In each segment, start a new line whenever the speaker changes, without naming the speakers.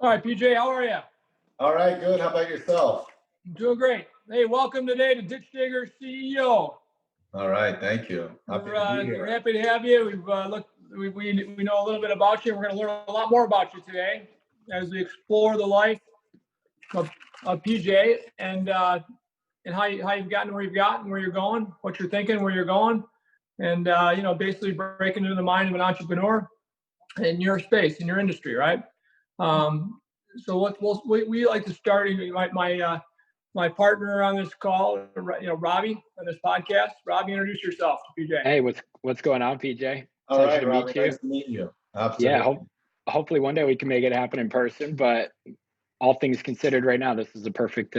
All right, PJ, how are you?
All right, good. How about yourself?
I'm doing great. Hey, welcome today to Ditch Digger CEO.
All right, thank you.
We're happy to have you. We know a little bit about you. We're going to learn a lot more about you today as we explore the life of PJ and how you've gotten where you've gotten, where you're going, what you're thinking, where you're going, and basically breaking into the mind of an entrepreneur in your space, in your industry, right? So we like to start. My partner on this call, Robbie, on this podcast. Robbie, introduce yourself to PJ.
Hey, what's going on, PJ?
All
Pleasure
right,
to
Robbie,
meet you.
nice to meet you. Absolutely.
Yeah, hopefully one day we can make it happen in person. But all things considered, right now this is a perfect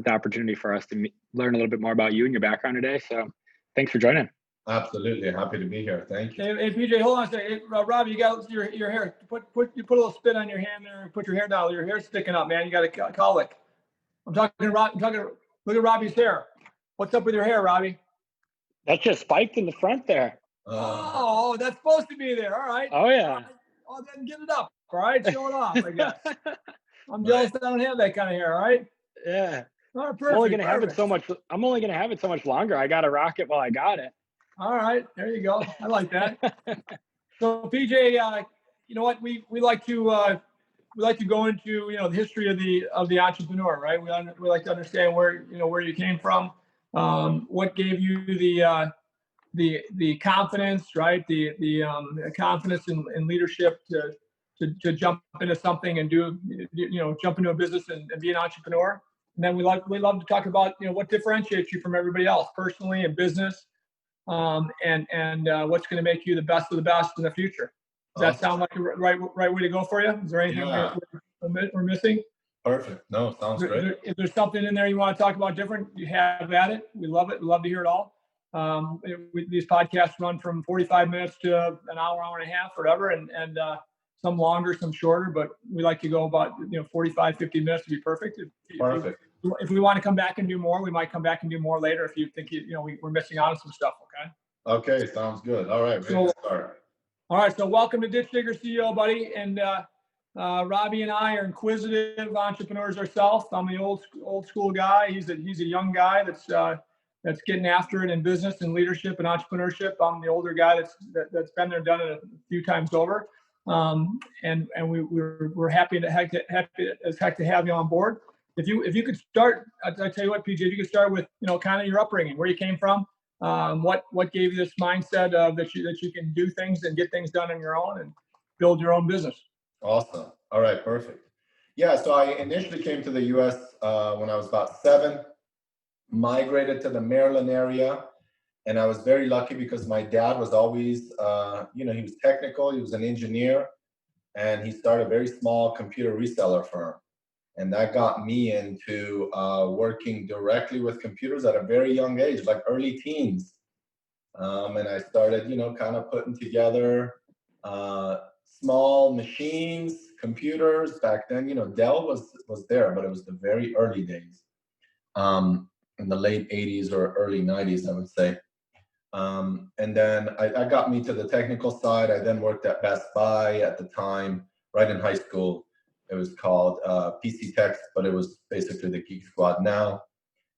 opportunity for us to learn a little bit more about you and your background today. So, thanks for joining.
Absolutely, happy to be here. Thank you.
Hey, PJ, hold on a second. Hey, Robbie, you got your hair. Put a little spin on your hand there. Put your hair down. Your hair's sticking up, man. You got a colic. I'm talking to Rob. Look at Robbie's hair. What's up with your hair, Robbie?
That's just spiked in the front there.
Oh, that's supposed to be there. All right.
Oh yeah.
Oh, then get it up. All right, show it off. I guess. I'm jealous that I don't have that kind of hair. All right.
Yeah.
All right, perfect.
I'm only gonna have it so much longer. I gotta rock it while I got it.
All right, there you go. I like that. So PJ, you know what? We like to go into the history of the entrepreneur, right? We like to understand where you came from, what gave you the confidence, right? The confidence in leadership to jump into something and jump into a business and be an entrepreneur. And then we love to talk about what differentiates you from everybody else personally in business, and what's going to make you the best of the best in the future. Does that sound like the right way to go for you? Is there anything we're missing?
Perfect. No, sounds great.
If there's something in there you want to talk about different, you have at it. We love it. We love to hear it all. These podcasts run from 45 minutes to an hour and a half, or whatever, and some longer, some shorter, but we like to go about 45, 50 minutes to be perfect.
Perfect.
If we want to come back and do more, we might come back and do more later if you think we're missing out on some stuff. Okay.
Okay, sounds good. All right, ready to start.
All right, so welcome to Ditch Digger CEO, buddy. And Robbie and I are inquisitive entrepreneurs ourselves. I'm the old school guy. He's a young guy that's getting after it in business and leadership and entrepreneurship. I'm the older guy that's been there, done it a few times over. And we're happy as heck to have you on board. If you could start, I tell you what, PJ, if you could start with kind of your upbringing, where you came from. What gave you this mindset that you can do things and get things done on your own and build your own business?
Awesome. All right, perfect. Yeah, so I initially came to the U.S. When I was about 7, migrated to the Maryland area, and I was very lucky because my dad was always, he was technical, he was an engineer, and he started a very small computer reseller firm. And that got me into working directly with computers at a very young age, like early teens. And I started, kind of putting together small machines, computers. Back then, Dell was there, but it was the very early days, in the late 80s or early 90s, I would say. And then I got me to the technical side. I then worked at Best Buy at the time, right in high school. It was called PC Tech, but it was basically the Geek Squad now.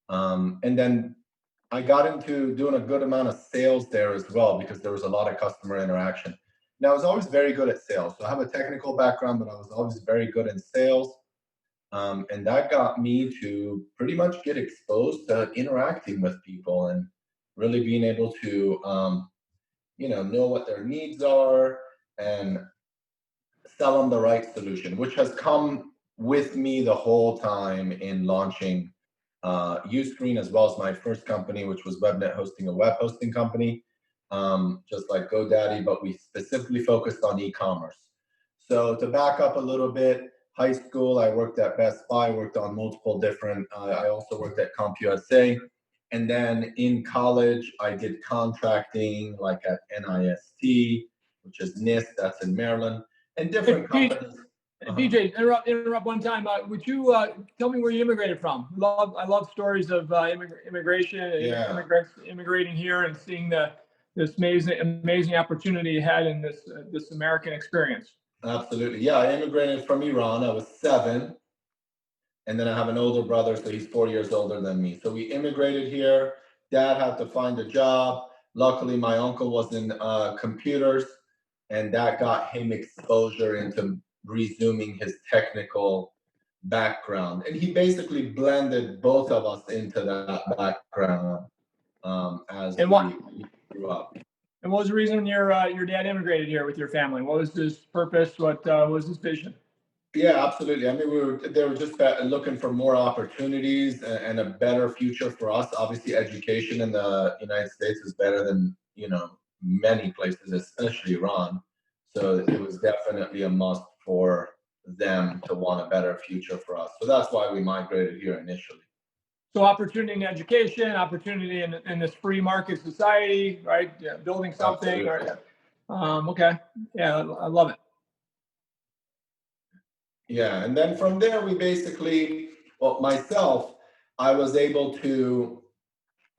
And then I got into doing a good amount of sales there as well because there was a lot of customer interaction. Now, I was always very good at sales. So I have a technical background, but I was always very good in sales. And that got me to pretty much get exposed to interacting with people and really being able to, know what their needs are and sell them the right solution, which has come with me the whole time in launching Uscreen, as well as my first company, which was WebNet Hosting, a web hosting company, just like GoDaddy, but we specifically focused on e-commerce. So to back up a little bit, high school, I worked at Best Buy, worked on multiple different, I also worked at CompUSA. And then in college, I did contracting, like at NIST, which is NIST, that's in Maryland. And different companies.
PJ, interrupt one time. Would you tell me where you immigrated from? I love stories of immigration, immigrants immigrating here and seeing this amazing opportunity you had in this American experience.
Absolutely. Yeah, I immigrated from Iran. I was 7. And then I have an older brother, so he's 4 years older than me. So we immigrated here. Dad had to find a job. Luckily, my uncle was in computers, and that got him exposure into resuming his technical background. And he basically blended both of us into that background as we grew up.
And what was the reason your dad immigrated here with your family? What was his purpose? What was his vision?
Yeah, absolutely. I mean, they were just looking for more opportunities and a better future for us. Obviously, education in the United States is better than, many places, especially Iran. So it was definitely a must for them to want a better future for us. So that's why we migrated here initially.
So opportunity in education, opportunity in this free market society, right? Yeah, building something. Or, okay. Yeah, I love it.
Yeah, and then from there, we basically, myself, I was able to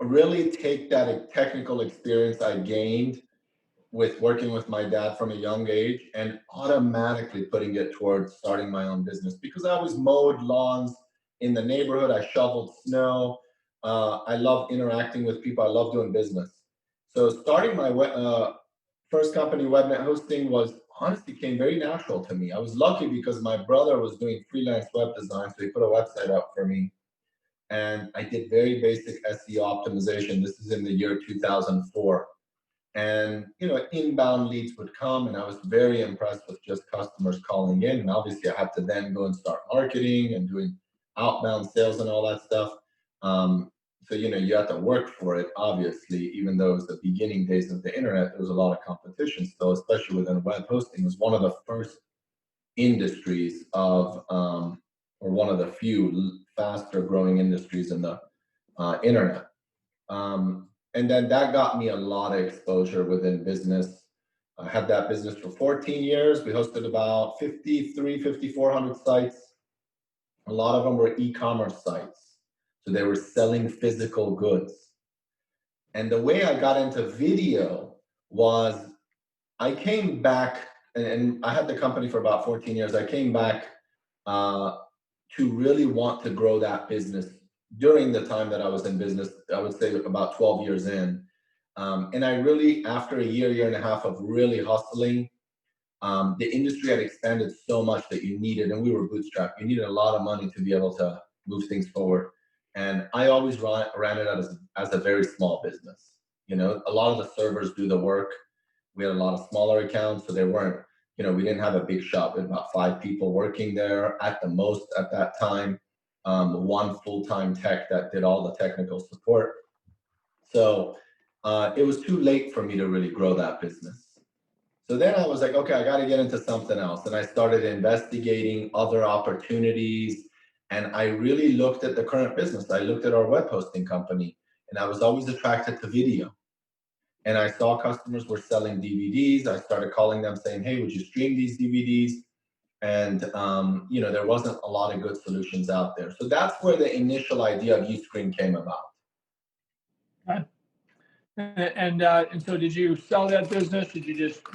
really take that technical experience I gained with working with my dad from a young age and automatically putting it towards starting my own business, because I always mowed lawns in the neighborhood. I shoveled snow. I love interacting with people. I love doing business. So starting my first company, WebNet Hosting, honestly came very natural to me. I was lucky because my brother was doing freelance web design, so he put a website up for me. And I did very basic SEO optimization. This is in the year 2004. And, inbound leads would come, and I was very impressed with just customers calling in. And obviously, I had to then go and start marketing and doing outbound sales and all that stuff. So, you have to work for it, obviously, even though it was the beginning days of the internet, there was a lot of competition still, especially within web hosting. It was one of the first industries or one of the few faster growing industries in the internet. And then that got me a lot of exposure within business. I had that business for 14 years. We hosted about 5,400 sites. A lot of them were e-commerce sites. So they were selling physical goods. And the way I got into video was I came back, and I had the company for about 14 years. I came back to really want to grow that business during the time that I was in business. I would say about 12 years in. And I really, after a year and a half of really hustling, the industry had expanded so much that you needed, and we were bootstrapped, you needed a lot of money to be able to move things forward. And I always ran it as a very small business. A lot of the servers do the work. We had a lot of smaller accounts, so they weren't, we didn't have a big shop. We had about 5 people working there at the most at that time. 1 full-time tech that did all the technical support. So it was too late for me to really grow that business. So then I was like, okay, I got to get into something else. And I started investigating other opportunities. And I really looked at the current business. I looked at our web hosting company, and I was always attracted to video. And I saw customers were selling DVDs. I started calling them saying, hey, would you stream these DVDs? And, there wasn't a lot of good solutions out there. So that's where the initial idea of Uscreen came about.
Okay. And so did you sell that business?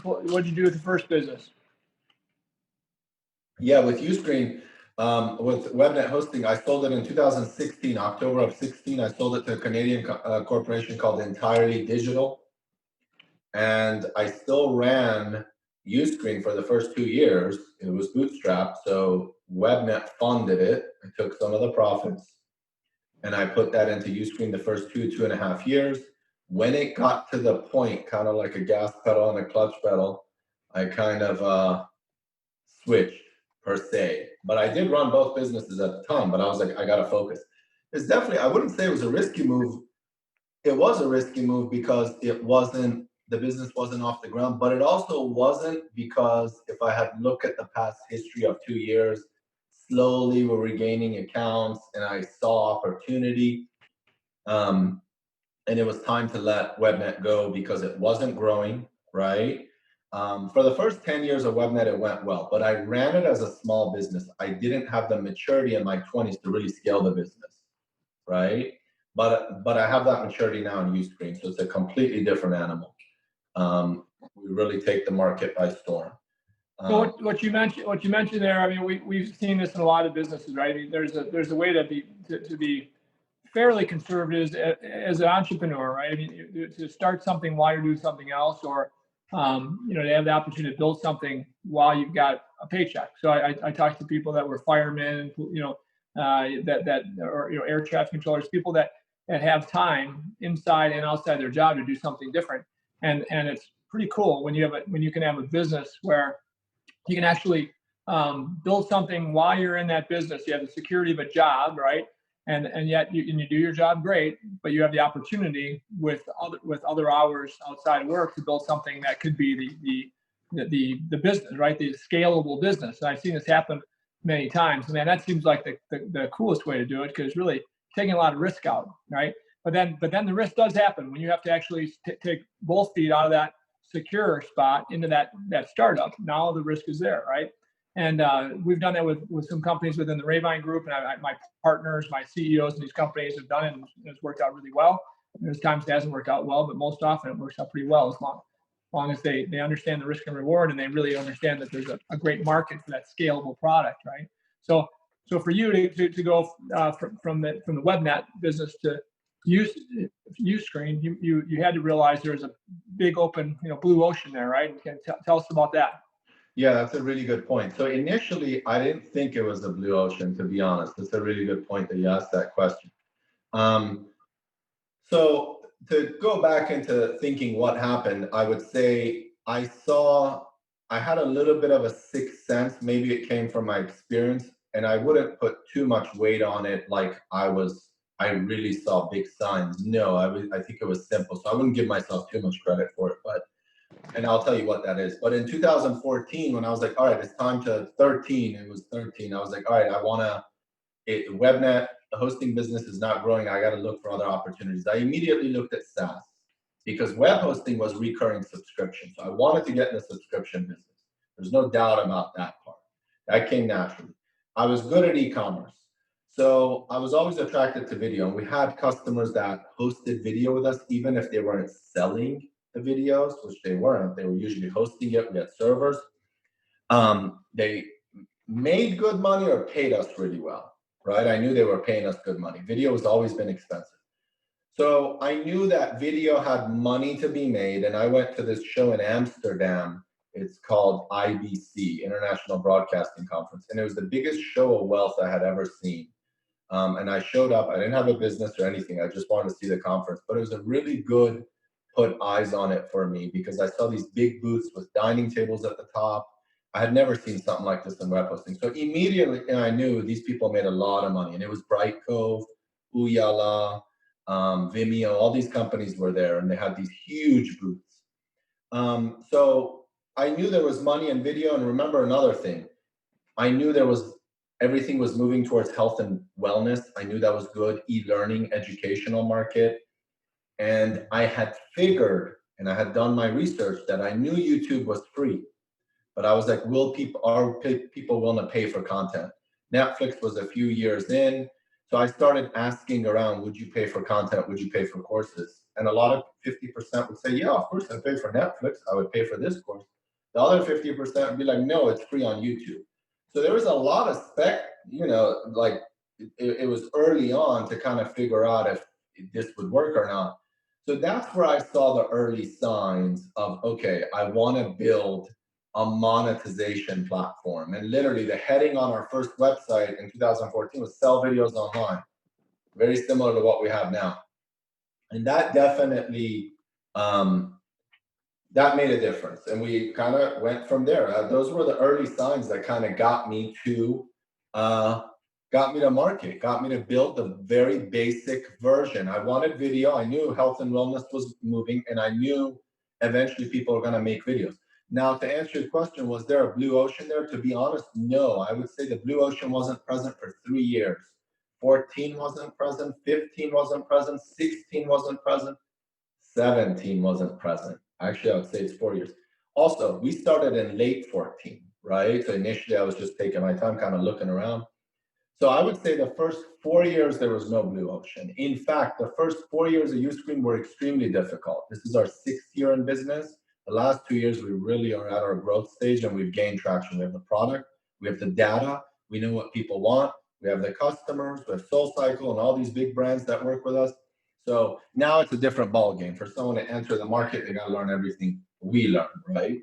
What did you do with the first business?
Yeah, with Uscreen, with WebNet Hosting, I sold it in 2016, October of 16. I sold it to a Canadian corporation called Entirely Digital. And I still ran Uscreen for the first 2 years. It was bootstrapped, so WebNet funded it. I took some of the profits, and I put that into Uscreen the first 2.5 years. When it got to the point, kind of like a gas pedal and a clutch pedal, I kind of switched per se. But I did run both businesses at the time, but I was like, I got to focus. It's definitely, I wouldn't say it was a risky move. It was a risky move because the business wasn't off the ground, but it also wasn't, because if I had looked at the past history of 2 years, slowly we're regaining accounts, and I saw opportunity. And it was time to let WebNet go because it wasn't growing, right? For the first 10 years of WebNet, it went well, but I ran it as a small business. I didn't have the maturity in my 20s to really scale the business, right? But I have that maturity now in Uscreen, so it's a completely different animal. We really take the market by storm.
So what you mentioned there, I mean, we've seen this in a lot of businesses, right? I mean, there's a way to be fairly conservative as an entrepreneur, right? I mean, to start something while you're doing something else, or to have the opportunity to build something while you've got a paycheck. So I talked to people that were firemen, or air traffic controllers, people that have time inside and outside their job to do something different, and it's pretty cool when you can have a business where you can actually build something while you're in that business. You have the security of a job, right? And yet you do your job great, but you have the opportunity with other hours outside work to build something that could be the business, right? The scalable business. And I've seen this happen many times. Man, that seems like the coolest way to do it, because really taking a lot of risk out, right? But then the risk does happen when you have to actually take both feet out of that secure spot into that startup. Now the risk is there, right? And we've done that with some companies within the Ravine Group, and my partners, my CEOs in these companies have done it, and it's worked out really well. There's times it hasn't worked out well, but most often it works out pretty well, as long as they understand the risk and reward, and they really understand that there's a great market for that scalable product, right? So for you to go from the WebNet business to Uscreen, you had to realize there's a big open blue ocean there, right? And tell us about that.
Yeah, that's a really good point. So initially, I didn't think it was a blue ocean, to be honest. It's a really good point that you asked that question. So to go back into thinking what happened, I would say I had a little bit of a sixth sense. Maybe it came from my experience, and I wouldn't put too much weight on it like I really saw big signs. No, I think it was simple. So I wouldn't give myself too much credit for it, and I'll tell you what that is. But in 2014, when I was like, all right, it's time to 13, it was 13. I was like, all right, WebNet, the hosting business is not growing. I got to look for other opportunities. I immediately looked at SaaS because web hosting was recurring subscription. So I wanted to get in the subscription business. There's no doubt about that part. That came naturally. I was good at e-commerce. So I was always attracted to video. And we had customers that hosted video with us, even if they weren't selling the videos, which they weren't. They were usually hosting it. We had servers. They made good money or paid us really well, right? I knew they were paying us good money. Video has always been expensive. So I knew that video had money to be made. And I went to this show in Amsterdam. It's called IBC, International Broadcasting Conference. And it was the biggest show of wealth I had ever seen. And I showed up. I didn't have a business or anything. I just wanted to see the conference. But it was a really good put eyes on it for me, because I saw these big booths with dining tables at the top. I had never seen something like this in web hosting. So immediately I knew these people made a lot of money. And it was Bright Cove, Ooyala, Vimeo, all these companies were there, and they had these huge booths. So I knew there was money in video. And remember another thing, I knew everything was moving towards health and wellness. I knew that was good, e-learning, educational market. And I had figured, and I had done my research, that I knew YouTube was free. But I was like, are people willing to pay for content? Netflix was a few years in. So I started asking around, would you pay for content? Would you pay for courses? And a lot of 50% would say, yeah, of course I'd pay for Netflix. I would pay for this course. The other 50% would be like, no, it's free on YouTube. So there was a lot of spec, it was early on to kind of figure out if this would work or not. So that's where I saw the early signs of, okay, I want to build a monetization platform. And literally the heading on our first website in 2014 was sell videos online. Very similar to what we have now. And that definitely, that made a difference. And we kind of went from there. Those were the early signs that kind of got me to market, got me to build the very basic version. I wanted video. I knew health and wellness was moving, and I knew eventually people are going to make videos. Now, to answer your question, was there a blue ocean there? To be honest, no. I would say the blue ocean wasn't present for 3 years. 14 wasn't present, 15 wasn't present, 16 wasn't present, 17 wasn't present. Actually, I would say it's 4 years. Also, we started in late 14, right? So initially, I was just taking my time, kind of looking around. So I would say the first 4 years, there was no blue ocean. In fact, the first 4 years of Uscreen were extremely difficult. This is our 6th year in business. The last 2 years, we really are at our growth stage and we've gained traction. We have the product, we have the data, we know what people want, we have the customers, we have SoulCycle and all these big brands that work with us. So now it's a different ball game. For someone to enter the market, they got to learn everything we learn, right?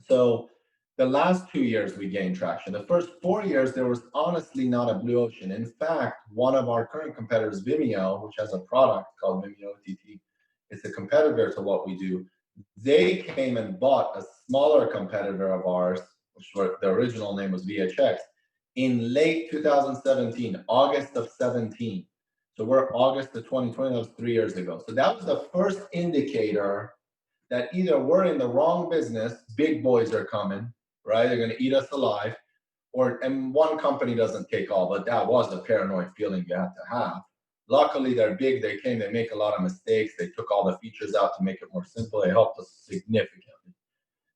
So the last 2 years we gained traction. The first 4 years, there was honestly not a blue ocean. In fact, one of our current competitors, Vimeo, which has a product called Vimeo OTT, it's a competitor to what we do. They came and bought a smaller competitor of ours, which the original name was VHX, in late 2017, August of 17. So we're August of 2020, that was 3 years ago. So that was the first indicator that either we're in the wrong business, big boys are coming, right? They're going to eat us alive, and one company doesn't take all, but that was a paranoid feeling you had to have. Luckily, they're big, they make a lot of mistakes. They took all the features out to make it more simple. They helped us significantly.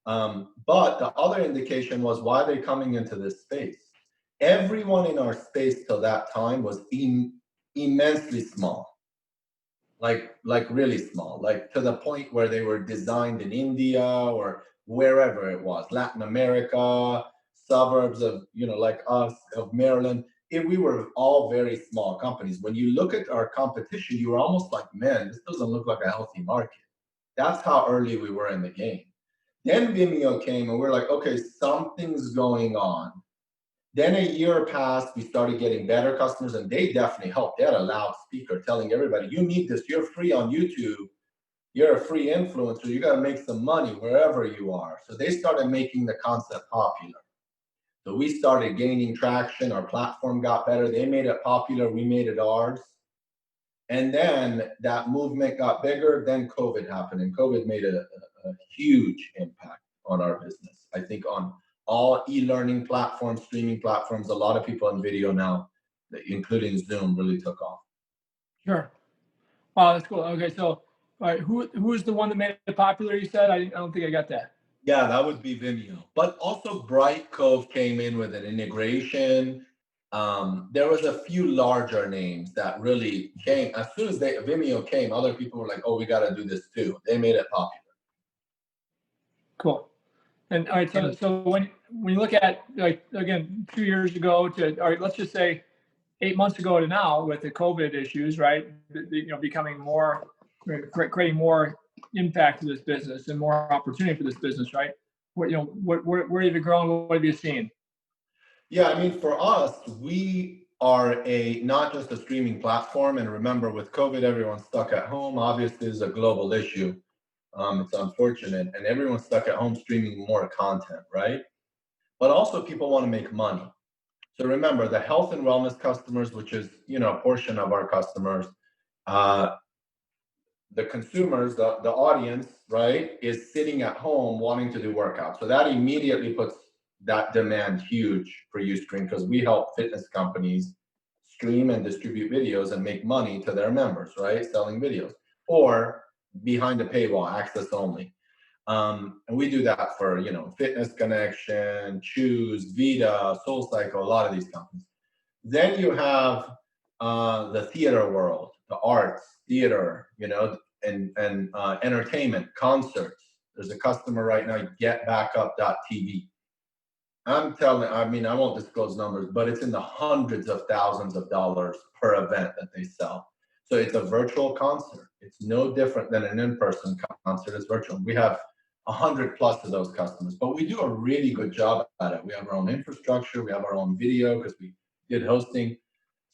But the other indication was, why are they coming into this space? Everyone in our space till that time was immensely small, like really small, like to the point where they were designed in India or wherever it was, Latin America, suburbs of, like us, of Maryland. We were all very small companies. When you look at our competition, you were almost like, man, this doesn't look like a healthy market. That's how early we were in the game. Then Vimeo came and we're like, okay, something's going on. Then a year passed, we started getting better customers, and they definitely helped. They had a loudspeaker telling everybody, you need this, you're free on YouTube, you're a free influencer, you got to make some money wherever you are. So they started making the concept popular. So we started gaining traction, our platform got better, they made it popular, we made it ours. And then that movement got bigger, then COVID happened, and COVID made a huge impact on our business. I think on all e-learning platforms, streaming platforms, a lot of people on video now, including Zoom, really took off.
Sure. Wow, that's cool. Okay, so all right, who's the one that made it popular, you said? I don't think I got that.
Yeah, that would be Vimeo. But also Bright Cove came in with an integration. There was a few larger names that really came. As soon as Vimeo came, other people were like, oh, we got to do this too. They made it popular.
Cool. And all right, so when you look at, like, again, 2 years ago to, all right, let's just say 8 months ago to now with the COVID issues, right? Becoming more, creating more impact to this business and more opportunity for this business, right? Where have you grown? What have you seen?
Yeah, I mean, for us, we are not just a streaming platform. And remember, with COVID, everyone's stuck at home. Obviously, it's a global issue. It's unfortunate, and everyone's stuck at home streaming more content, right? But also people want to make money. So remember, the health and wellness customers, which is, a portion of our customers, the consumers, the audience, right, is sitting at home wanting to do workouts. So that immediately puts that demand huge for Uscreen, because we help fitness companies stream and distribute videos and make money to their members, right, selling videos, or behind a paywall, access only. And we do that for, Fitness Connection, iChuze, Vida, SoulCycle, a lot of these companies. Then you have the theater world, the arts, theater, and entertainment, concerts. There's a customer right now, getbackup.tv. I won't disclose numbers, but it's in the hundreds of thousands of dollars per event that they sell. So it's a virtual concert. It's no different than an in-person concert. It's virtual. We have 100 plus of those customers, but we do a really good job at it. We have our own infrastructure. We have our own video because we did hosting.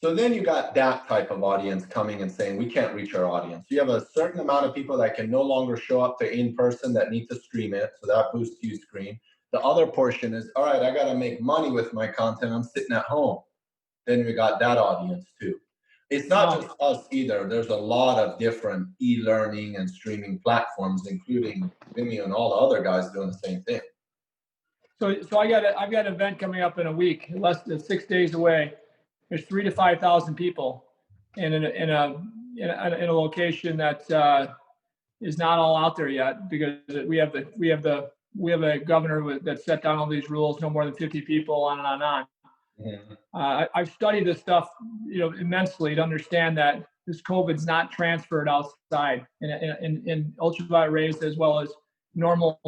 So then you got that type of audience coming and saying, we can't reach our audience. You have a certain amount of people that can no longer show up to in-person that need to stream it. So that boosts Uscreen. The other portion is, all right, I got to make money with my content. I'm sitting at home. Then we got that audience too. It's not just us either. There's a lot of different e-learning and streaming platforms, including Vimeo and all the other guys doing the same thing.
So I've got an event coming up in a week, less than 6 days away. There's 3,000 to 5,000 people in a location that is not all out there yet, because we have a governor that set down all these rules, no more than 50 people, on and on and on. Yeah. I've studied this stuff, immensely to understand that this COVID's not transferred outside in ultraviolet rays, as well as normal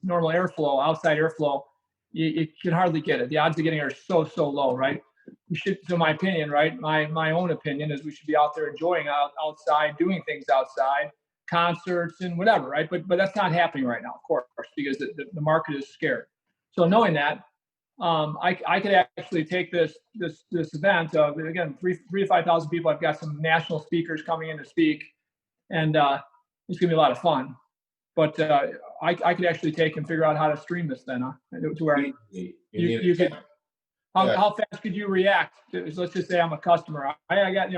airflow, outside airflow, you can hardly get it. The odds of getting it are so low, right? We should, so my opinion, right? My own opinion is we should be out there enjoying outside, doing things outside, concerts and whatever, right? But that's not happening right now, of course, because the market is scared. So knowing that, I could actually take this event. Again, 3,000 to 5,000 people. I've got some national speakers coming in to speak, and it's gonna be a lot of fun. But I could actually take and figure out how to stream this then, to where you could. How fast could you react? Let's just say I'm a customer. I got,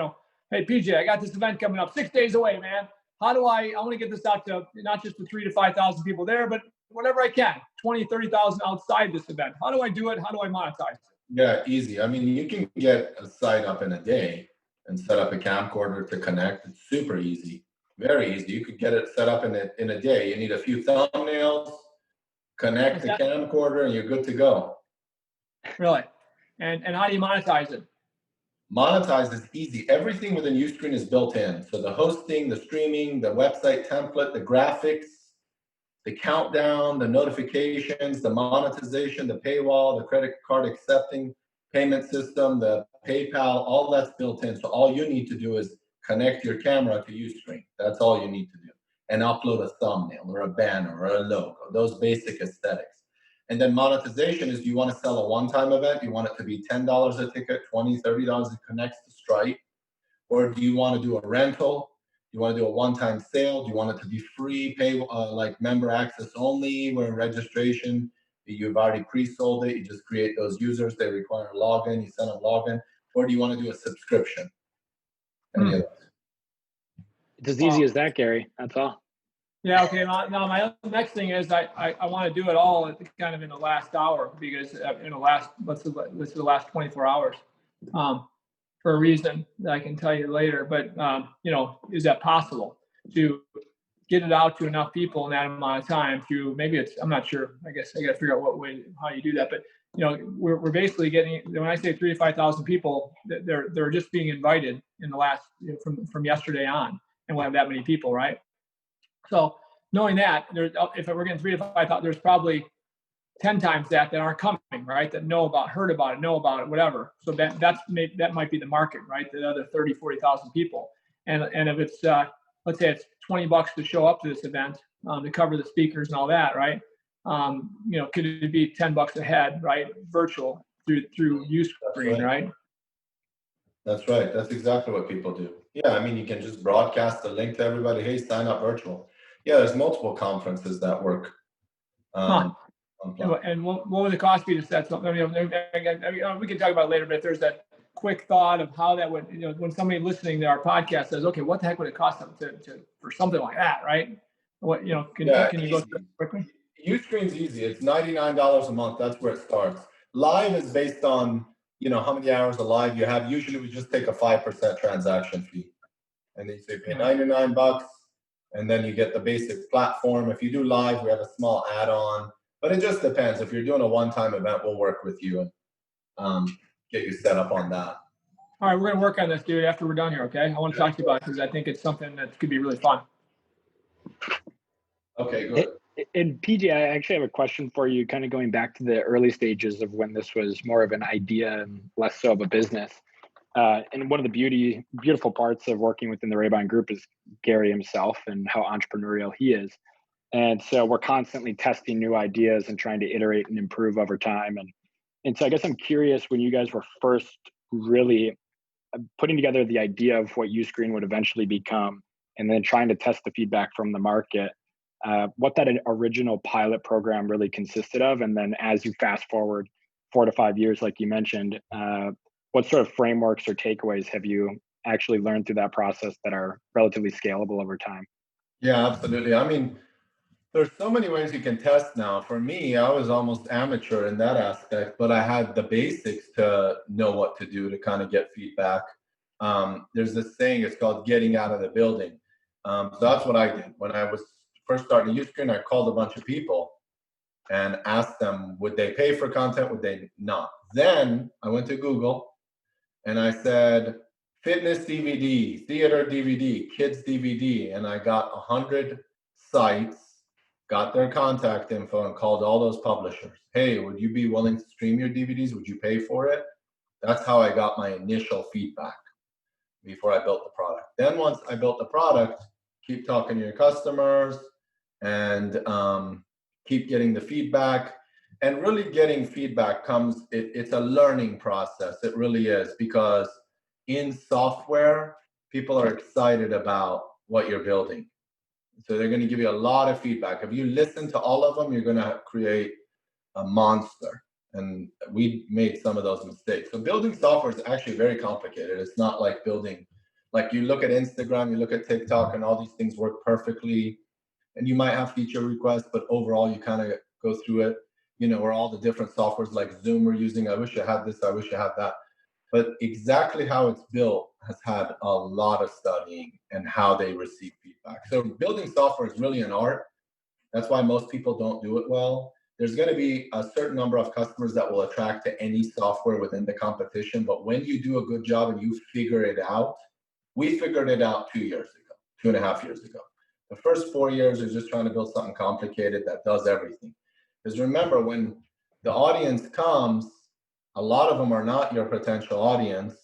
hey PJ, I got this event coming up 6 days away, man. How do I want to get this out to not just the 3,000 to 5,000 people there, but whatever I can, 20, 30,000 outside this event. How do I do it? How do I monetize it?
Yeah, easy. I mean, you can get a site up in a day and set up a camcorder to connect. It's super easy, very easy. You could get it set up in a day. You need a few thumbnails, connect the camcorder, and you're good to go.
Really? And how do you monetize it?
Monetize is easy. Everything within Uscreen is built in. So the hosting, the streaming, the website template, the graphics, the countdown, the notifications, the monetization, the paywall, the credit card accepting payment system, the PayPal, all that's built in. So all you need to do is connect your camera to Uscreen. That's all you need to do. And upload a thumbnail or a banner or a logo, those basic aesthetics. And then monetization is, you want to sell a one-time event? You want it to be $10 a ticket, $20, $30, it connects to Stripe? Or do you want to do a rental? Do you want to do a one-time sale? Do you want it to be free, pay like member access only, where registration, you've already pre-sold it, you just create those users, they require a login, you send them login? Or do you want to do a subscription? Any of those?
It's as easy as that, Gary. That's all.
Yeah. Okay. Now my next thing is I want to do it all kind of in the last hour, because in the last let's do the last 24 hours, for a reason that I can tell you later. But is that possible to get it out to enough people in that amount of time? Through maybe I'm not sure. I guess I got to figure out how you do that. But we're basically getting, when I say 3,000 to 5,000 people, they're just being invited in the last from yesterday on, and we'll have that many people, right? So knowing that, if we're getting 3,000 to 5,000, there's probably 10 times that aren't coming, right? That heard about it, whatever. So that might be the market, right? The other 30, 40,000 people. And if it's let's say it's $20 to show up to this event, to cover the speakers and all that, right? Could it be $10 a head, right? Virtual through Uscreen, right?
That's right. That's exactly what people do. Yeah, I mean, you can just broadcast the link to everybody. Hey, sign up virtual. Yeah, there's multiple conferences that work.
And what would the cost be to set something? We can talk about it later, but if there's that quick thought of how that would, when somebody listening to our podcast says, okay, what the heck would it cost them for something like that, right? What, can you go through it quickly?
Uscreen's easy. It's $99 a month. That's where it starts. Live is based on, how many hours of live you have. Usually we just take a 5% transaction fee. And then you say pay $99, and then you get the basic platform. If you do live, we have a small add-on. But it just depends. If you're doing a one-time event, we'll work with you and get you set up on that.
All right, we're going to work on this, dude, after we're done here, okay? I want to talk to you about it because I think it's something that could be really fun.
Okay, good.
And PJ, I actually have a question for you, kind of going back to the early stages of when this was more of an idea and less so of a business. And one of the beautiful parts of working within the Raybon Group is Gary himself and how entrepreneurial he is. And so we're constantly testing new ideas and trying to iterate and improve over time. And so I guess I'm curious, when you guys were first really putting together the idea of what Uscreen would eventually become, and then trying to test the feedback from the market, what that original pilot program really consisted of. And then as you fast forward 4 to 5 years, like you mentioned, what sort of frameworks or takeaways have you actually learned through that process that are relatively scalable over time?
Yeah, absolutely. I mean, there's so many ways you can test now. For me, I was almost amateur in that aspect, but I had the basics to know what to do to kind of get feedback. There's this saying, it's called getting out of the building. So that's what I did. When I was first starting Uscreen, I called a bunch of people and asked them, would they pay for content? Would they not? Then I went to Google and I said, fitness DVD, theater DVD, kids DVD, and I got 100 sites got their contact info, and called all those publishers. Hey, would you be willing to stream your DVDs? Would you pay for it? That's how I got my initial feedback before I built the product. Then once I built the product, keep talking to your customers and keep getting the feedback. And really getting feedback comes, it's a learning process. It really is, because in software, people are excited about what you're building. So they're going to give you a lot of feedback. If you listen to all of them, you're going to create a monster. And we made some of those mistakes. So building software is actually very complicated. It's not like building, like you look at Instagram, you look at TikTok, and all these things work perfectly. And you might have feature requests, but overall you kind of go through it, you know, or all the different softwares like Zoom we're using. I wish I had this, I wish I had that. But exactly how it's built has had a lot of studying and how they receive feedback. So building software is really an art. That's why most people don't do it well. There's going to be a certain number of customers that will attract to any software within the competition. But when you do a good job and you figure it out, we figured it out 2 years ago, 2.5 years ago. The first 4 years is just trying to build something complicated that does everything. Because remember, when the audience comes, a lot of them are not your potential audience.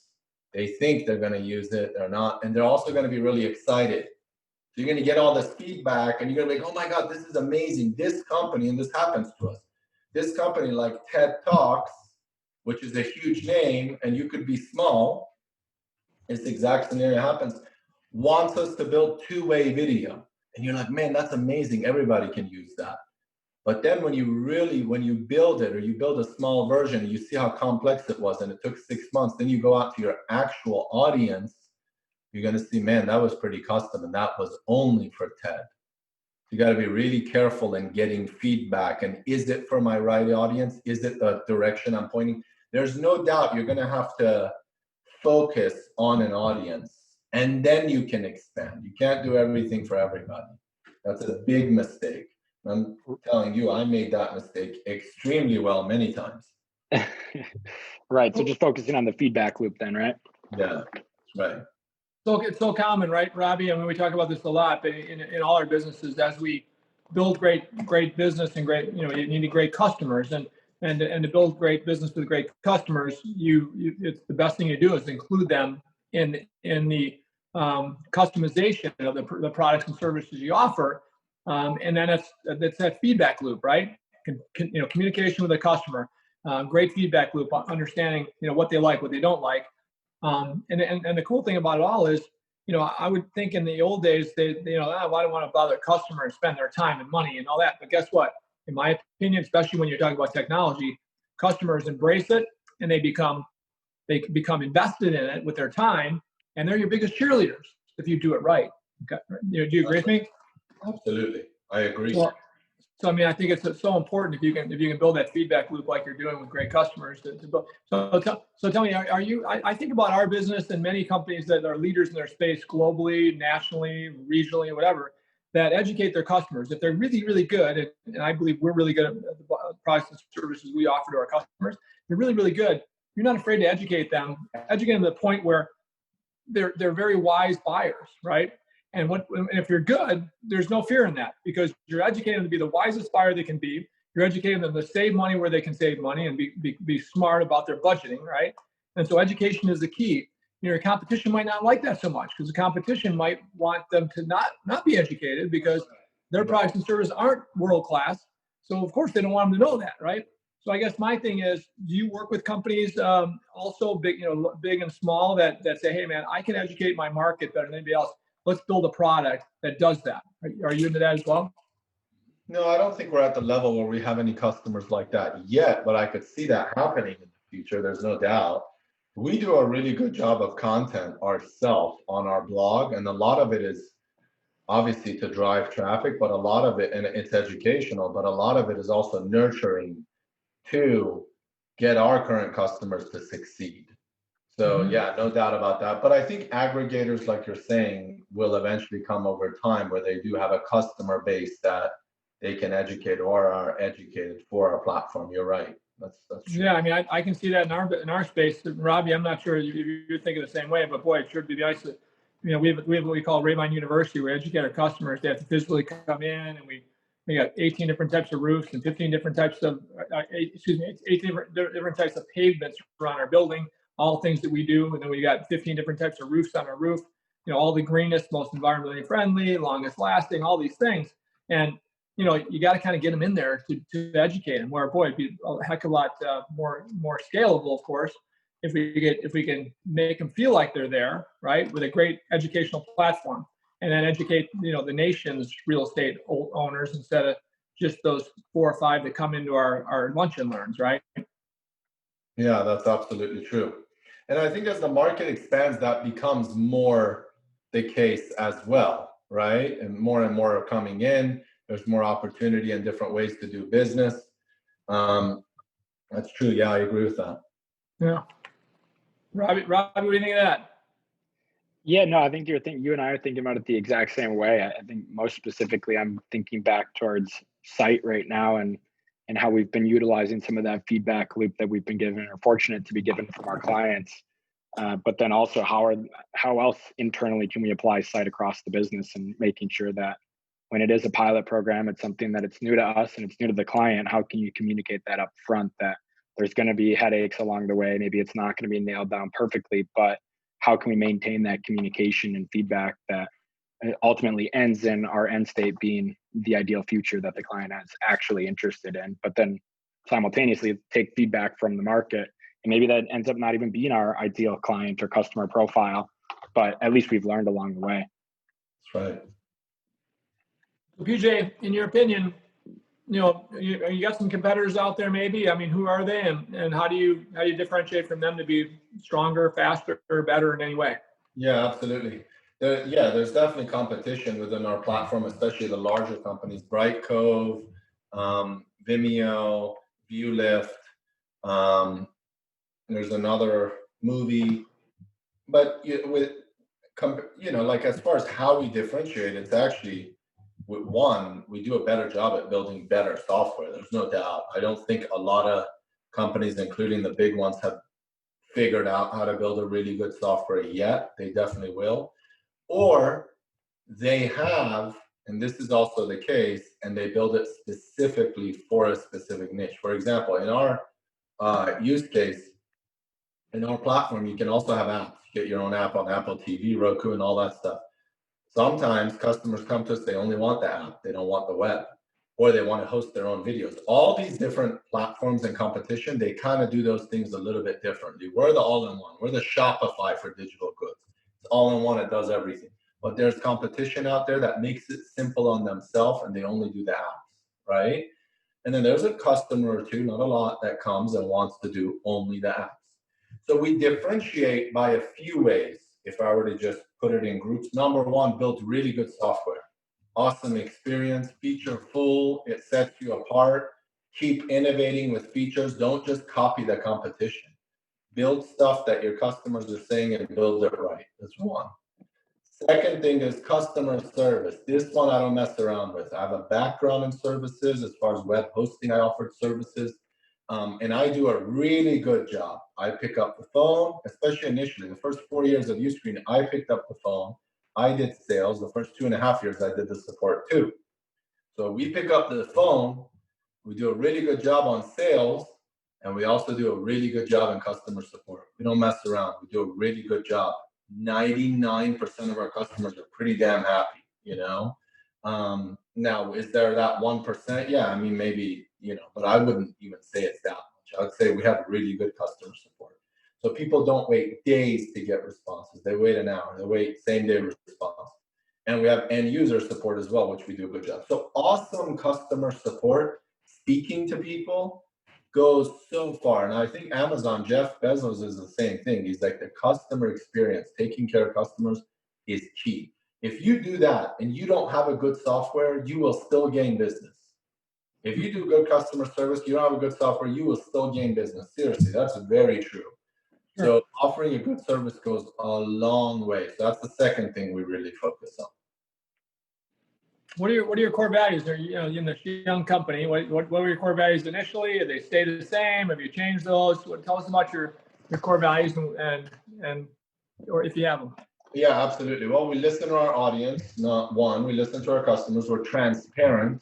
They think they're going to use it, they're not. And they're also going to be really excited. So you're going to get all this feedback and you're going to be like, oh my God, this is amazing. This company, and this happens to us. This company like TED Talks, which is a huge name, and you could be small, this exact scenario happens, wants us to build two-way video. And you're like, man, that's amazing. Everybody can use that. But then when you build it, or you build a small version, you see how complex it was, and it took 6 months, then you go out to your actual audience, you're going to see, man, that was pretty custom, and that was only for TED. You got to be really careful in getting feedback. And is it for my right audience? Is it the direction I'm pointing? There's no doubt you're going to have to focus on an audience, and then you can expand. You can't do everything for everybody. That's a big mistake. I'm telling you, I made that mistake extremely well many times.
Right. So just focusing on the feedback loop then, right?
Yeah, right.
So it's so common, right, Robbie? I mean, we talk about this a lot, but in all our businesses, as we build great business and great, you know, you need great customers, and to build great business with great customers, it's the best thing you do is include them in the customization of the products and services you offer, and then it's that feedback loop, right? You know, communication with the customer, great feedback loop, understanding, you know, what they like, what they don't like. And the cool thing about it all is, you know, I would think in the old days, why do I want to bother a customer and spend their time and money and all that? But guess what? In my opinion, especially when you're talking about technology, customers embrace it and they become invested in it with their time, and they're your biggest cheerleaders if you do it right. Okay. You know, do you agree with me?
Absolutely, I agree.
So I mean, I think it's so important if you can build that feedback loop like you're doing with great customers to build. So tell me, are you? I think about our business and many companies that are leaders in their space globally, nationally, regionally, whatever, that educate their customers. If they're really, really good, and I believe we're really good at the products and services we offer to our customers, they're really, really good. You're not afraid to educate them to the point where they're very wise buyers, right? And if you're good, there's no fear in that, because you're educating them to be the wisest buyer they can be. You're educating them to save money where they can save money and be smart about their budgeting, right? And so education is the key. You know, your competition might not like that so much, because the competition might want them to not be educated because their products and services aren't world class. So of course they don't want them to know that, right? So I guess my thing is, do you work with companies also big and small that say, hey man, I can educate my market better than anybody else. Let's build a product that does that. Are you into that as well?
No, I don't think we're at the level where we have any customers like that yet, but I could see that happening in the future. There's no doubt. We do a really good job of content ourselves on our blog, and a lot of it is obviously to drive traffic, but a lot of it, and it's educational, but a lot of it is also nurturing to get our current customers to succeed. So yeah, no doubt about that. But I think aggregators, like you're saying, will eventually come over time where they do have a customer base that they can educate or are educated for our platform. You're right. That's true.
Yeah, I mean, I can see that in our space. Robbie, I'm not sure if you're thinking the same way, but boy, it sure would be nice to, you know, we have what we call Ray-Ban University. We educate our customers. They have to physically come in, and we We got 18 different types of roofs and 15 different types of, 18 different types of pavements around our building, all things that we do. And then we got 15 different types of roofs on our roof, all the greenest, most environmentally friendly, longest lasting, all these things. And, you got to kind of get them in there to educate them, where, boy, it'd be a heck of a lot more scalable, of course, if we can make them feel like they're there, right, with a great educational platform. And then educate, the nation's real estate owners instead of just those 4 or 5 that come into our lunch and learns, right?
Yeah, that's absolutely true. And I think as the market expands, that becomes more the case as well, right? And more are coming in. There's more opportunity and different ways to do business. That's true. Yeah, I agree with that.
Yeah. Robbie, what do you think of that?
Yeah, no, I think you and I are thinking about it the exact same way. I think most specifically, I'm thinking back towards site right now and how we've been utilizing some of that feedback loop that we've been given, or fortunate to be given from our clients. But then also how else internally can we apply site across the business, and making sure that when it is a pilot program, it's something that it's new to us and it's new to the client. How can you communicate that up front, that there's going to be headaches along the way? Maybe it's not going to be nailed down perfectly, but how can we maintain that communication and feedback that ultimately ends in our end state being the ideal future that the client is actually interested in, but then simultaneously take feedback from the market, and maybe that ends up not even being our ideal client or customer profile, but at least we've learned along the way.
That's right.
So PJ, in your opinion, you got some competitors out there, maybe. I mean, who are they, and how do you differentiate from them to be stronger, faster, or better in any way?
Yeah, absolutely. There's definitely competition within our platform, especially the larger companies, Brightcove, Vimeo, ViewLift. There's another movie, but like as far as how we differentiate, it's actually, one, we do a better job at building better software. There's no doubt. I don't think a lot of companies, including the big ones, have figured out how to build a really good software yet. They definitely will. Or they have, and this is also the case, and they build it specifically for a specific niche. For example, in our use case, in our platform, you can also have apps. You get your own app on Apple TV, Roku, and all that stuff. Sometimes customers come to us, they only want the app, they don't want the web, or they want to host their own videos. All these different platforms and competition, they kind of do those things a little bit differently. We're the all-in-one. We're the Shopify for digital goods. It's all-in-one, it does everything. But there's competition out there that makes it simple on themselves, and they only do the apps, right? And then there's a customer or two, not a lot, that comes and wants to do only the apps. So we differentiate by a few ways. If I were to just put it in groups, number one, build really good software. Awesome experience, feature full, it sets you apart. Keep innovating with features. Don't just copy the competition. Build stuff that your customers are saying and build it right. That's one. Second thing is customer service. This one I don't mess around with. I have a background in services. As far as web hosting, I offered services. And I do a really good job. I pick up the phone, especially initially. The first 4 years of Uscreen, I picked up the phone. I did sales. The first 2.5 years, I did the support too. So we pick up the phone. We do a really good job on sales. And we also do a really good job in customer support. We don't mess around. We do a really good job. 99% of our customers are pretty damn happy, Now, is there that 1%? Yeah, I mean, maybe, but I wouldn't even say it's that much. I would say we have really good customer support. So people don't wait days to get responses. They wait an hour. They wait same-day response. And we have end user support as well, which we do a good job. So awesome customer support, speaking to people, goes so far. And I think Amazon, Jeff Bezos, is the same thing. He's like, the customer experience, taking care of customers is key. If you do that and you don't have a good software, you will still gain business. If you do good customer service, you don't have a good software, you will still gain business. Seriously, that's very true. Sure. So offering a good service goes a long way. So that's the second thing we really focus on.
What are your core values? Are you in this young company? What were your core values initially? Have they stayed the same? Have you changed those? Tell us about your core values and or if you have them.
Yeah, absolutely. Well, we listen to our audience. Not one, we listen to our customers. We're transparent.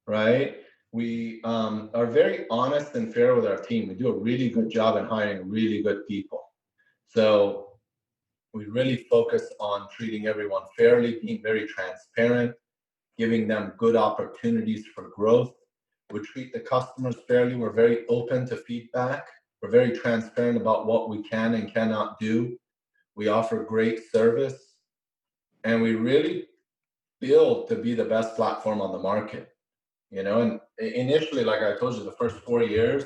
right? We are very honest and fair with our team. We do a really good job in hiring really good people. So we really focus on treating everyone fairly, being very transparent, giving them good opportunities for growth. We treat the customers fairly. We're very open to feedback. We're very transparent about what we can and cannot do. We offer great service, and we really build to be the best platform on the market. You know, and initially, like I told you, the first 4 years,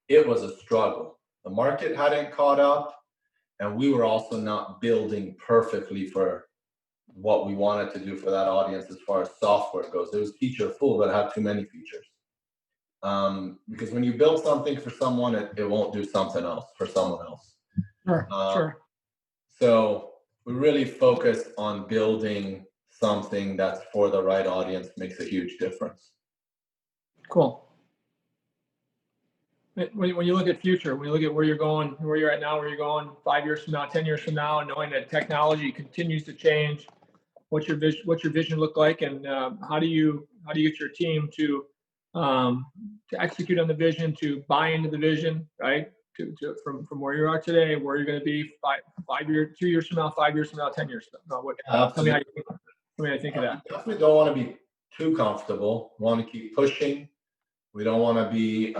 it was a struggle. The market hadn't caught up, and we were also not building perfectly for what we wanted to do for that audience as far as software goes. It was feature full, but it had too many features. Because when you build something for someone, it won't do something else for someone else.
Sure.
So we really focus on building something that's for the right audience, makes a huge difference.
Cool. When you look at future, when you look at where you're going, where you're at now, where you're going 5 years from now, 10 years from now, knowing that technology continues to change, what's your vision look like, and how do you get your team to execute on the vision, to buy into the vision, right? From where you are today, where you're going to be 5 years, 2 years from now, 5 years from now, 10 years from now. Tell me how you think of that.
We don't want to be too comfortable. We want to keep pushing. We don't want to be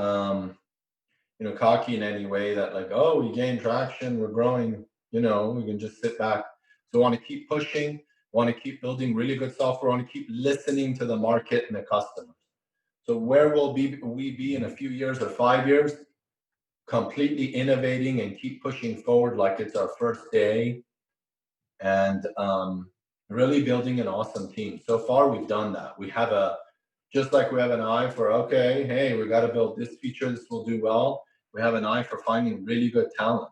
cocky in any way that like, oh, we gained traction, we're growing, we can just sit back. So we want to keep pushing, want to keep building really good software, want to keep listening to the market and the customers. So where will we be in a few years or 5 years? Completely innovating and keep pushing forward like it's our first day, and really building an awesome team. So far, we've done that. We have just like we have an eye for, okay, hey, we got to build this feature, this will do well. We have an eye for finding really good talent.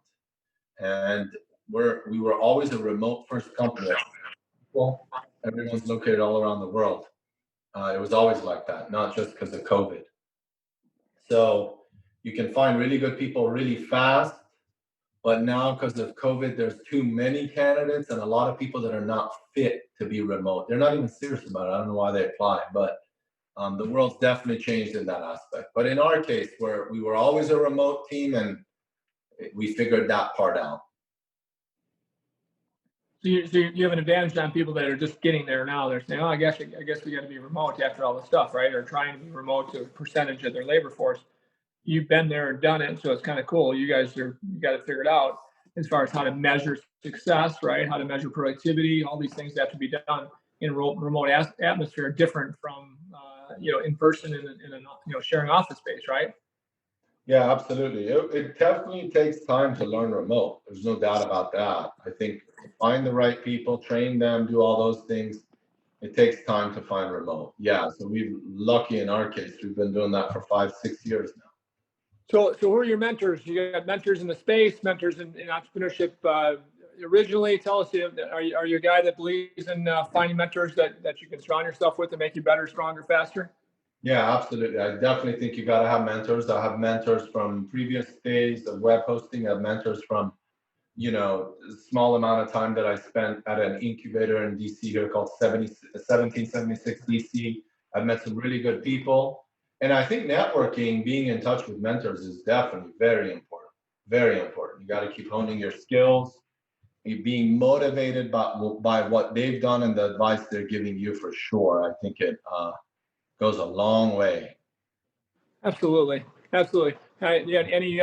And we were always a remote first company. Well, everyone's located all around the world. It was always like that, not just because of COVID. So you can find really good people really fast, but now because of COVID, there's too many candidates and a lot of people that are not fit to be remote. They're not even serious about it. I don't know why they apply, but the world's definitely changed in that aspect. But in our case, where we were always a remote team, and we figured that part out.
So you have an advantage on people that are just getting there now. They're saying, oh, I guess we got to be remote after all the stuff, right? Or trying to be remote to a percentage of their labor force. You've been there and done it, so it's kind of cool. You got it figured out as far as how to measure success, right? How to measure productivity. All these things that have to be done in a remote atmosphere, different from in person in a sharing office space, right?
Yeah, absolutely. It definitely takes time to learn remote. There's no doubt about that. I think find the right people, train them, do all those things. It takes time to find remote. Yeah, so we're lucky in our case. We've been doing that for 5-6 years now.
So who are your mentors? You got mentors in the space, mentors in entrepreneurship. Originally, tell us, are you a guy that believes in finding mentors that you can surround yourself with to make you better, stronger, faster?
Yeah, absolutely. I definitely think you got to have mentors. I have mentors from previous days of web hosting. I have mentors from, a small amount of time that I spent at an incubator in DC here called 1776 DC. I've met some really good people. And I think networking, being in touch with mentors is definitely very important. Very important. You got to keep honing your skills, being motivated by what they've done and the advice they're giving you for sure. I think it goes a long way.
Absolutely. Any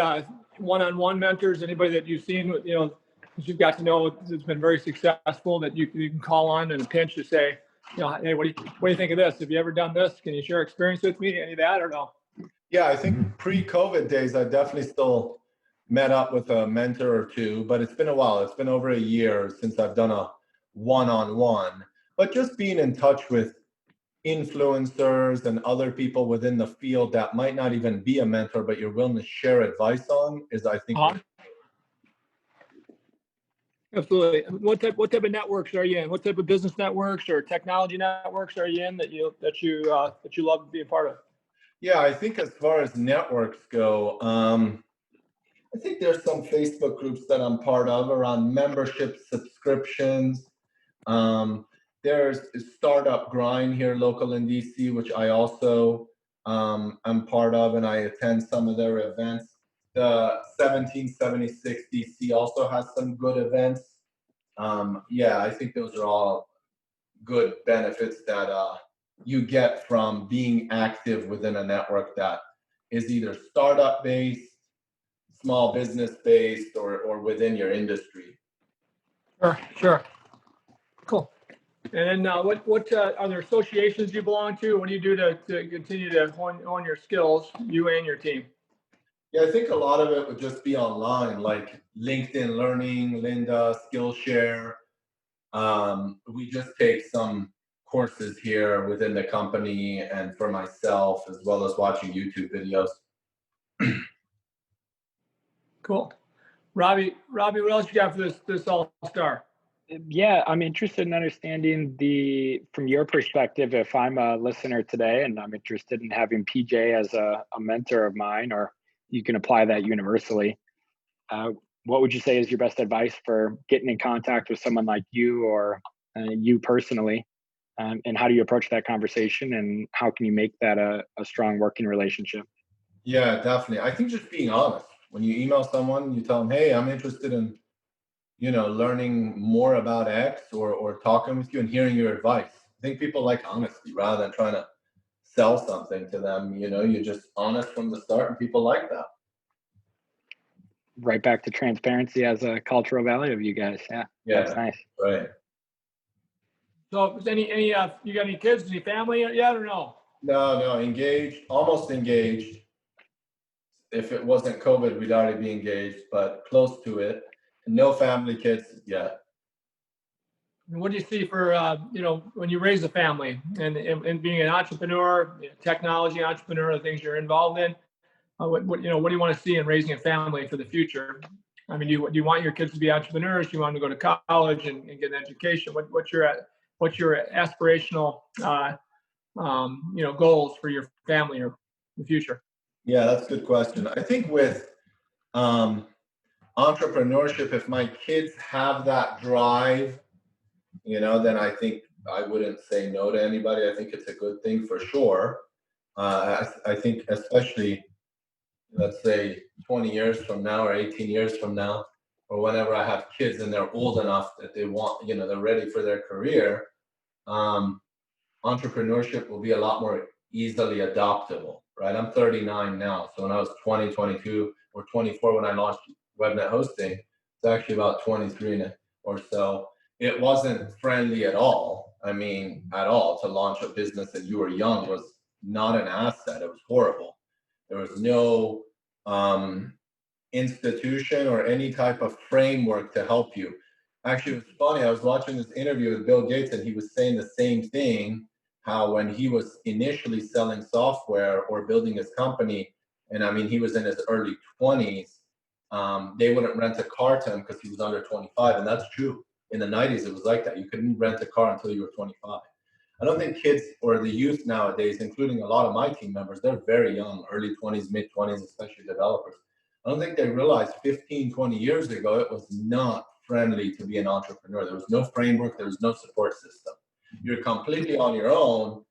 one-on-one mentors, anybody that you've seen, that you've got to know that's been very successful that you can call on in a pinch to say, hey, what do you think of this? Have you ever done this? Can you share experience with me? Any of that or no?
Yeah, I think pre-COVID days, I definitely still met up with a mentor or two, but it's been a while. It's been over a year since I've done a one-on-one. But just being in touch with influencers and other people within the field that might not even be a mentor, but you're willing to share advice on is, I think.
Absolutely. What type of networks are you in? What type of business networks or technology networks are you in that you love to be a part of?
Yeah, I think as far as networks go, I think there's some Facebook groups that I'm part of around membership subscriptions. there's a startup grind here local in DC, which I also am part of, and I attend some of their events. The 1776 DC also has some good events. Yeah, I think those are all good benefits that you get from being active within a network that is either startup based, small business based, or within your industry.
Sure. Cool. And then what are there associations you belong to? What do you do to continue to hone your skills, you and your team?
Yeah, I think a lot of it would just be online, like LinkedIn Learning, Linda, Skillshare. We just take some courses here within the company and for myself, as well as watching YouTube videos.
Cool. Robbie, what else you got for this all-star?
Yeah, I'm interested in understanding from your perspective, if I'm a listener today and I'm interested in having PJ as a mentor of mine, or you can apply that universally. What would you say is your best advice for getting in contact with someone like you, or you personally? And how do you approach that conversation, and how can you make that a strong working relationship?
Yeah, definitely. I think just being honest. When you email someone, you tell them, hey, I'm interested in, learning more about X, or talking with you and hearing your advice. I think people like honesty rather than trying to sell something to them. You're just honest from the start, and people like that.
Right back to transparency as a cultural value of you guys. Yeah, that's nice.
Right.
So, is you got any kids, any family yet, or no?
No, engaged, almost engaged. If it wasn't COVID, we'd already be engaged, but close to it. No family, kids yet.
What do you see for when you raise a family and being an entrepreneur, technology entrepreneur, the things you're involved in? What do you want to see in raising a family for the future? I mean, do you want your kids to be entrepreneurs? Do you want them to go to college and get an education? What's your aspirational goals for your family or the future?
Yeah, that's a good question. I think with entrepreneurship, if my kids have that drive, then I think I wouldn't say no to anybody. I think it's a good thing for sure. I think especially, let's say 20 years from now or 18 years from now, or whenever I have kids and they're old enough that they want, they're ready for their career, entrepreneurship will be a lot more easily adoptable, right? I'm 39 now. So when I was 20, 22, or 24 when I launched WebNet hosting, it's actually about 23 or so. It wasn't friendly at all. I mean, at all. To launch a business and you were young was not an asset. It was horrible. There was no institution or any type of framework to help you. Actually, it was funny. I was watching this interview with Bill Gates, and he was saying the same thing, how when he was initially selling software or building his company, and I mean, he was in his early 20s, they wouldn't rent a car to him because he was under 25. And that's true. In the 90s, it was like that. You couldn't rent a car until you were 25. I don't think kids or the youth nowadays, including a lot of my team members, they're very young, early 20s, mid 20s, especially developers. I don't think they realized 15, 20 years ago, it was not friendly to be an entrepreneur. There was no framework. There was no support system. You're completely on your own.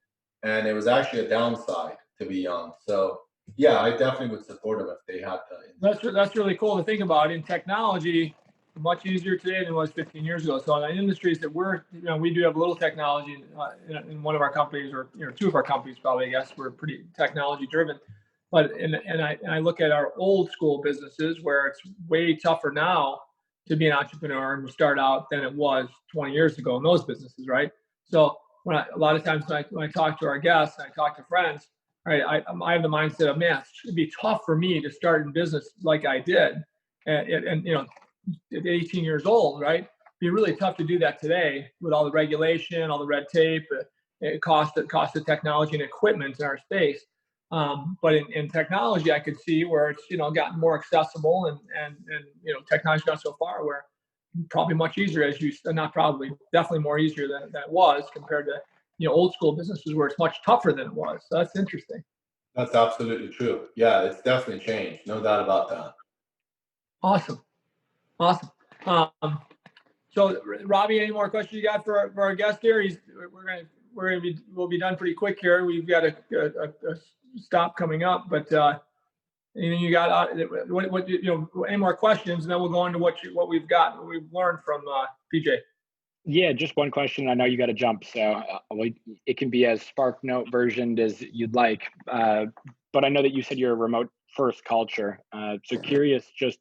And it was actually a downside to be young. So yeah, I definitely would support them if they had that.
That's really cool to think about. In technology, much easier today than it was 15 years ago. So in industries that we do have a little technology in one of our companies, or two of our companies probably. I guess we're pretty technology driven. But I look at our old school businesses where it's way tougher now to be an entrepreneur and to start out than it was 20 years ago in those businesses, right? So a lot of times when I talk to our guests, and I talk to friends, right, I have the mindset of, man, it'd be tough for me to start in business like I did, and at 18 years old, right? It'd be really tough to do that today with all the regulation, all the red tape, cost of technology and equipment in our space. But in technology, I could see where it's gotten more accessible, and technology's gone so far where probably much easier, definitely more easier than it was compared to old school businesses where it's much tougher than it was. So that's interesting.
That's absolutely true. Yeah, it's definitely changed. No doubt about that.
Awesome. So So Robbie, any more questions you got for our guest here? We'll be done pretty quick here. We've got a stop coming up, but anything you got? Any more questions? And then we'll go into what we've learned from PJ.
Yeah, just one question. I know you got to jump, so it can be as SparkNote versioned as you'd like. But I know that you said you're a remote first culture. So curious just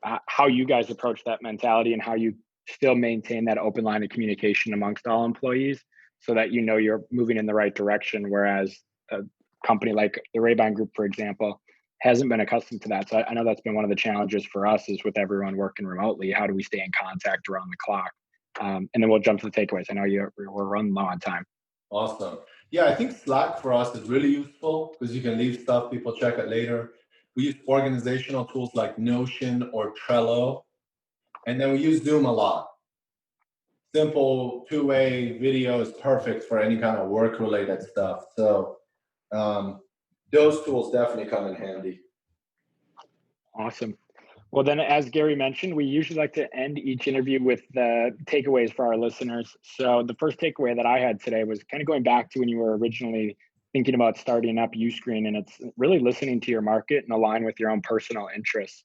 how you guys approach that mentality and how you still maintain that open line of communication amongst all employees so that you know you're moving in the right direction. Whereas a company like the Ray-Ban Group, for example, hasn't been accustomed to that. So I know that's been one of the challenges for us is with everyone working remotely. How do we stay in contact around the clock? And then we'll jump to the takeaways. I know we're running low on time.
Awesome. Yeah, I think Slack for us is really useful because you can leave stuff, people check it later. We use organizational tools like Notion or Trello. And then we use Zoom a lot. Simple two-way video is perfect for any kind of work-related stuff. So those tools definitely come in handy.
Awesome. Well, then, as Gary mentioned, we usually like to end each interview with takeaways for our listeners. So the first takeaway that I had today was kind of going back to when you were originally thinking about starting up Uscreen, and it's really listening to your market and align with your own personal interests.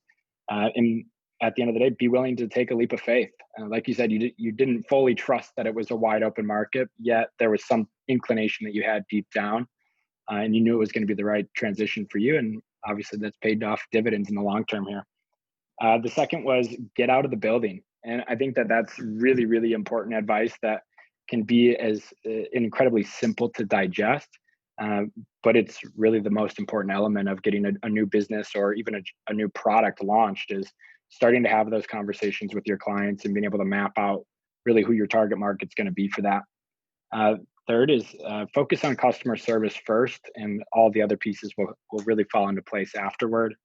And at the end of the day, be willing to take a leap of faith. Like you said, you didn't fully trust that it was a wide open market, yet there was some inclination that you had deep down, and you knew it was going to be the right transition for you. And obviously that's paid off dividends in the long term here. The second was get out of the building. And I think that that's really, really important advice that can be as incredibly simple to digest. But it's really the most important element of getting a new business or even a new product launched is starting to have those conversations with your clients and being able to map out really who your target market's going to be for that. Third is focus on customer service first, and all the other pieces will really fall into place afterward.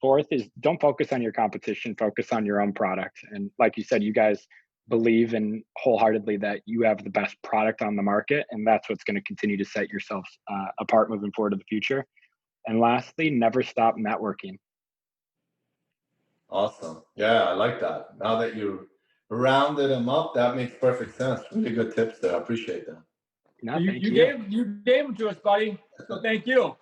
Fourth is don't focus on your competition, focus on your own product. And like you said, you guys believe in wholeheartedly that you have the best product on the market, and that's what's going to continue to set yourselves apart moving forward to the future. And lastly, never stop networking.
Awesome. Yeah, I like that. Now that you rounded them up, that makes perfect sense. Really good tips there. I appreciate that.
No,
You gave them to us, buddy. So thank you.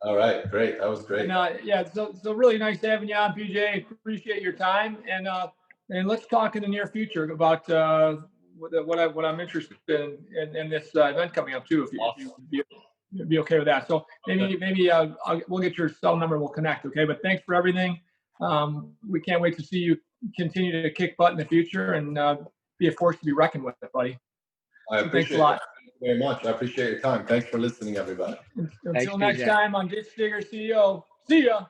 All right, great. That was great.
And so really nice having you on, PJ. Appreciate your time, and let's talk in the near future about what I'm interested in this event coming up too. If you'd be okay with that. So maybe we'll get your cell number. We'll connect. Okay. But thanks for everything. We can't wait to see you continue to kick butt in the future and be a force to be reckoned with, buddy.
I appreciate it very much. I appreciate your time. Thanks for listening, everybody.
Until next time on Ditch Digger CEO. See ya.